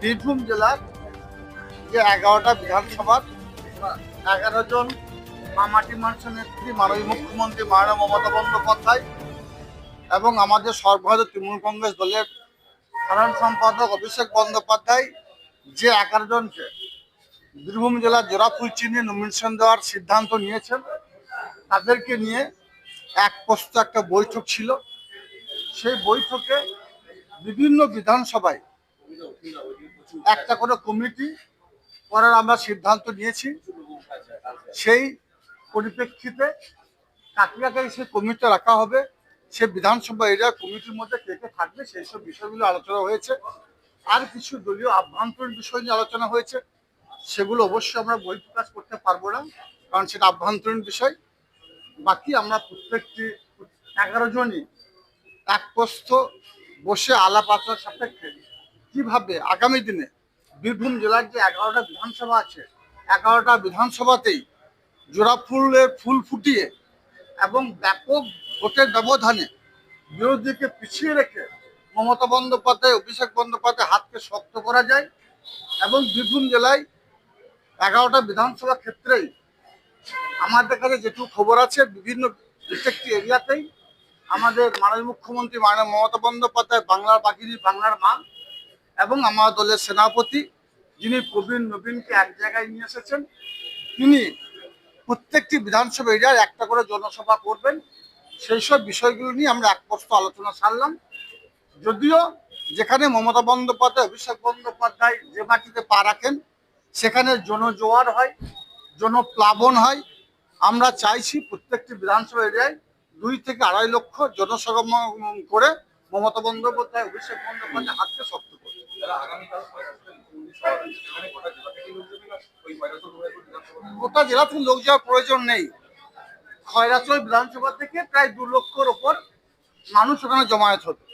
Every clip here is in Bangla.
বীরভূম জেলার যে 11টা বিধানসভার 11 জন মামাটি মানুষের নেত্রী মাননীয় মুখ্যমন্ত্রী মাননীয় মমতা বন্দ্যোপাধ্যায় এবং আমাদের সর্বভারতীয় তৃণমূল কংগ্রেস দলের সাধারণ সম্পাদক অভিষেক বন্দ্যোপাধ্যায় যে 11 জনকে বীরভূম জেলার জোড়াফুল চিহ্নে নমিনেশন দেওয়ার সিদ্ধান্ত নিয়েছেন, তাদেরকে নিয়ে এক প্রস্ত একটা বৈঠক ছিল। সেই বৈঠকে বিভিন্ন বিধানসভায় একটা করে কমিটি করার আমরা সিদ্ধান্ত নিয়েছি। সেই পরিপ্রেক্ষিতে কাকে সেই কমিটিটা রাখা হবে, সে বিধানসভা এরিয়া কমিটির মধ্যে কে কে থাকবে, সেই সব বিষয়গুলো আলোচনা হয়েছে। আর কিছু দলীয় আভ্যন্তরীণ বিষয় নিয়ে আলোচনা হয়েছে, সেগুলো অবশ্যই আমরা বই প্রকাশ করতে পারবো না, কারণ সেটা আভ্যন্তরীণ বিষয়। বাকি আমরা প্রত্যেকটি 11 জনই এক প্রস্থ বসে আলাপ আলোচনার সাপেক্ষে কিভাবে আগামী দিনে বীরভূম জেলার যে 11টা বিধানসভা আছে, 11টা বিধানসভাতেই জোড়া ফুলের ফুল ফুটিয়ে এবং ব্যাপক ভোটের ব্যবধানে বিরোধীকে পিছিয়ে রেখে মমতা বন্দ্যোপাধ্যায় অভিষেক বন্দ্যোপাধ্যায় হাতকে শক্ত করা যায় এবং বীরভূম জেলায় 11টা বিধানসভা ক্ষেত্রেই আমাদের কাছে যেটুকু খবর আছে, বিভিন্ন প্রত্যেকটি এরিয়াতেই আমাদের মাননীয় মুখ্যমন্ত্রী মাননীয় মমতা বন্দ্যোপাধ্যায় বাংলার বাগিনী, বাংলার মা এবং আমার দলের সেনাপতি যিনি প্রবীণ নবীনকে এক জায়গায় নিয়ে এসেছেন, তিনি প্রত্যেকটি বিধানসভা এরিয়ার একটা করে জনসভা করবেন। সেই সব বিষয়গুলো নিয়ে আমরা এক প্রস্ত আলোচনা সারলাম। যদিও যেখানে মমতা বন্দ্যোপাধ্যায় অভিষেক বন্দ্যোপাধ্যায় যে মাটিতে পা রাখেন সেখানে জনজোয়ার হয়, জনপ্লাবন হয়। আমরা চাইছি প্রত্যেকটি বিধানসভা এরিয়ায় 2 থেকে 2.5 লক্ষ জনসমাগম করে মমতা বন্দ্যোপাধ্যায় অভিষেক বন্দ্যোপাধ্যায় হাতকে শক্ত করে। গোটা জেলা থেকে লোক যাওয়ার প্রয়োজন নেই। খয়রাচল বিধানসভা থেকে প্রায় 2 লক্ষর ওপর মানুষ ওখানে জমায়েত হবে,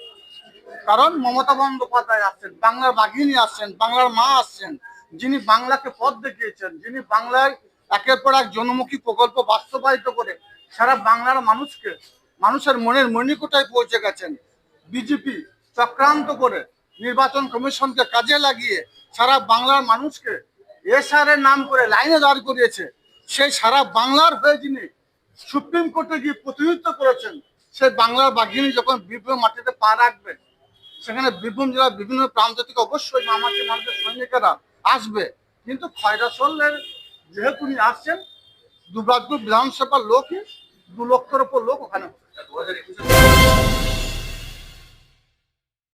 কারণ মমতা বন্দ্যোপাধ্যায় আসছেন, বাংলার বাঘিনী আসছেন, বাংলার মা আসছেন, যিনি বাংলাকে পথ দেখিয়েছেন, যিনি বাংলায় একের পর এক জনমুখী প্রকল্প বাস্তবায়িত করে সারা বাংলার মানুষকে মানুষের মনের মণিকোটায় পৌঁছে গেছেন। বিজেপি চক্রান্ত করে নির্বাচন কমিশনকে কাজে লাগিয়ে সারা বাংলার মানুষকে এসআরের নাম করে লাইনে দাঁড় করিয়েছে। সেই সারা বাংলার হয়ে যিনি সুপ্রিম কোর্টে গিয়ে প্রতিনিধিত্ব করেছেন, সেই বাংলার বাঘিনী যখন বীরভূম মাটিতে পা রাখবেন, সেখানে বীরভূম জেলার বিভিন্ন প্রান্ত থেকে অবশ্যই মামাটি মানুষের সৈনিকেরা আসবে। কিন্তু খয়রাচলের যেহেতু উনি আসছেন, দুর্গাপুর বিধানসভার লোকই 2 লক্ষের ওপর লোক ওখানে